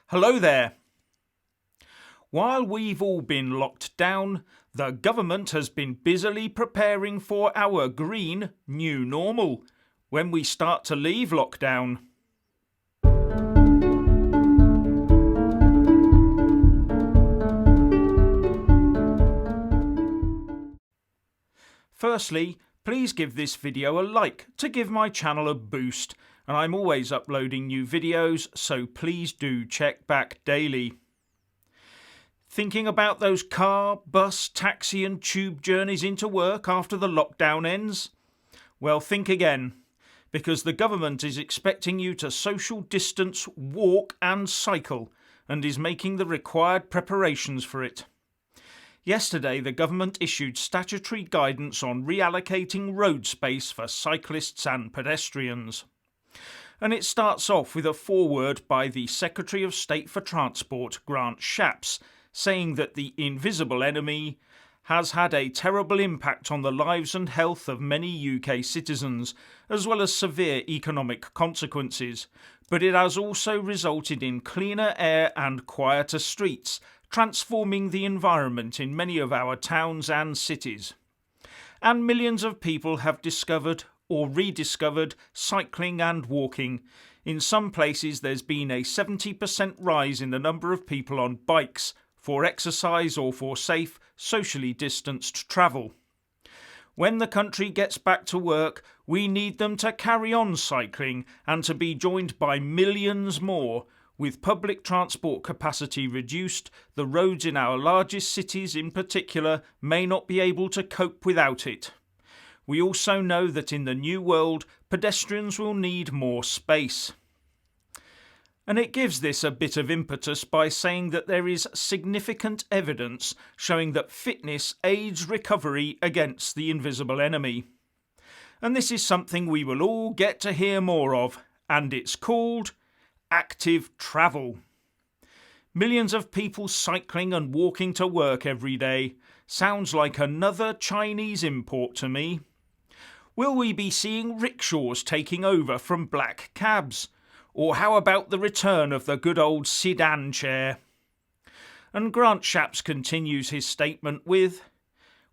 Hello there. While we've all been locked down, the government has been busily preparing for our green new normal when we start to leave lockdown. Firstly, please give this video a like to give my channel a boost, and I'm always uploading new videos, so please do check back daily. Thinking about those car, bus, taxi and tube journeys into work after the lockdown ends? Well, think again, because the government is expecting you to social distance, walk and cycle, and is making the required preparations for it. Yesterday, the government issued statutory guidance on reallocating road space for cyclists and pedestrians. And it starts off with a foreword by the Secretary of State for Transport, Shapps, saying that the invisible enemy has had a terrible impact on the lives and health of many UK citizens, as well as severe economic consequences, but it has also resulted in cleaner air and quieter streets, transforming the environment in many of our towns and cities. And millions of people have discovered or rediscovered cycling and walking. In some places there's been a 70% rise in the number of people on bikes for exercise or for safe, socially distanced travel. When the country gets back to work, we need them to carry on cycling and to be joined by millions more. With public transport capacity reduced, the roads in our largest cities in particular may not be able to cope without it. We also know that in the new world, pedestrians will need more space. And it gives this a bit of impetus by saying that there is significant evidence showing that fitness aids recovery against the invisible enemy. And this is something we will all get to hear more of, and it's called active travel. Millions of people cycling and walking to work every day. Sounds like another Chinese import to me. Will we be seeing rickshaws taking over from black cabs? Or how about the return of the good old sedan chair? And Shapps continues his statement with,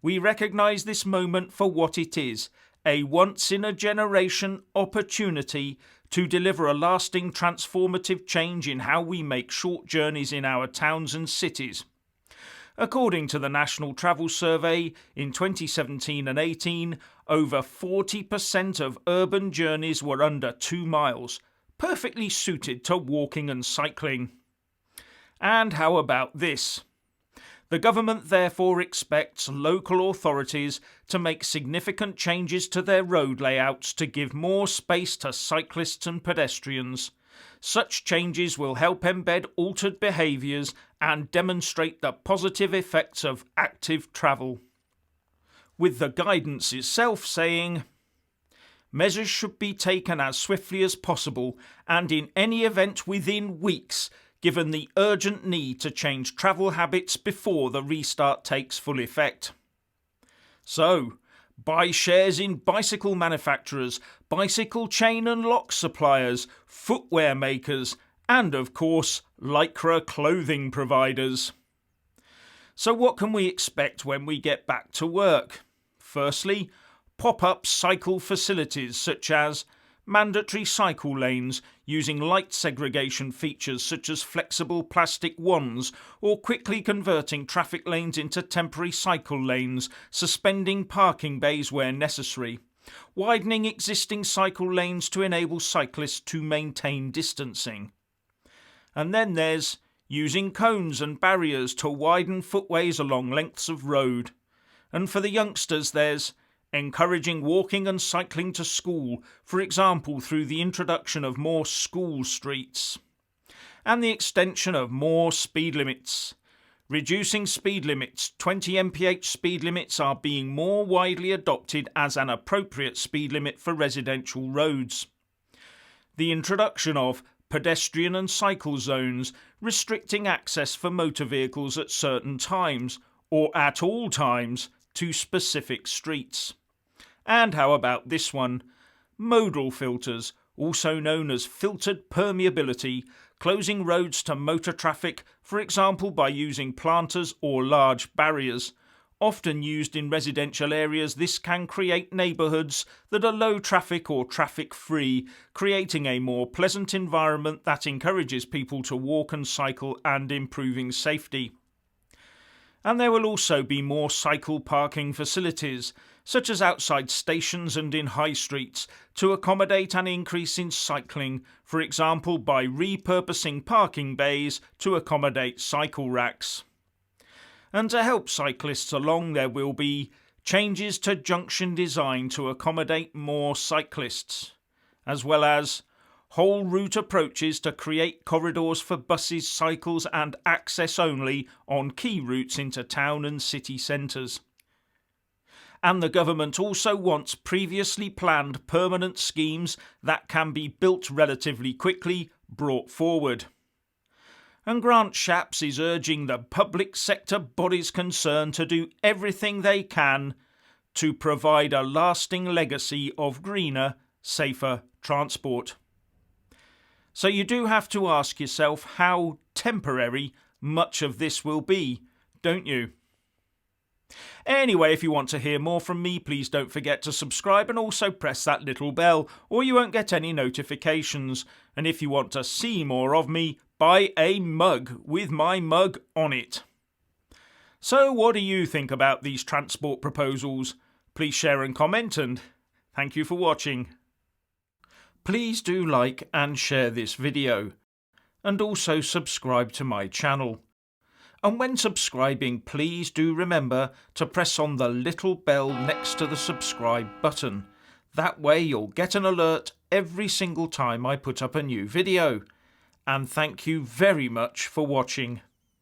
"We recognise this moment for what it is, a once-in-a-generation opportunity to deliver a lasting transformative change in how we make short journeys in our towns and cities." According to the National Travel Survey, in 2017 and 18, over 40% of urban journeys were under 2 miles, perfectly suited to walking and cycling. And how about this? The government therefore expects local authorities to make significant changes to their road layouts to give more space to cyclists and pedestrians. Such changes will help embed altered behaviours and demonstrate the positive effects of active travel. With the guidance itself saying, measures should be taken as swiftly as possible and in any event within weeks, given the urgent need to change travel habits before the restart takes full effect. So, buy shares in bicycle manufacturers, bicycle chain and lock suppliers, footwear makers, and of course, lycra clothing providers. So what can we expect when we get back to work? Firstly, pop-up cycle facilities such as mandatory cycle lanes using light segregation features such as flexible plastic wands, or quickly converting traffic lanes into temporary cycle lanes, suspending parking bays where necessary, widening existing cycle lanes to enable cyclists to maintain distancing. And then there's using cones and barriers to widen footways along lengths of road. And for the youngsters there's encouraging walking and cycling to school, for example through the introduction of more school streets. And the extension of more speed limits. Reducing speed limits, 20 mph speed limits are being more widely adopted as an appropriate speed limit for residential roads. The introduction of pedestrian and cycle zones, restricting access for motor vehicles at certain times, or at all times, to specific streets. And how about this one? Modal filters, also known as filtered permeability, closing roads to motor traffic, for example by using planters or large barriers. Often used in residential areas, this can create neighbourhoods that are low traffic or traffic free, creating a more pleasant environment that encourages people to walk and cycle and improving safety. And there will also be more cycle parking facilities, such as outside stations and in high streets, to accommodate an increase in cycling, for example by repurposing parking bays to accommodate cycle racks. And to help cyclists along, there will be changes to junction design to accommodate more cyclists, as well as whole route approaches to create corridors for buses, cycles and access only on key routes into town and city centres. And the government also wants previously planned permanent schemes that can be built relatively quickly brought forward. And Grant Shapps is urging the public sector bodies concerned to do everything they can to provide a lasting legacy of greener, safer transport. So you do have to ask yourself how temporary much of this will be, don't you? Anyway, if you want to hear more from me, please don't forget to subscribe and also press that little bell, or you won't get any notifications. And if you want to see more of me, buy a mug with my mug on it. So what do you think about these transport proposals? Please share and comment, and thank you for watching. Please do like and share this video, and also subscribe to my channel. And when subscribing, please do remember to press on the little bell next to the subscribe button. That way you'll get an alert every single time I put up a new video. And thank you very much for watching.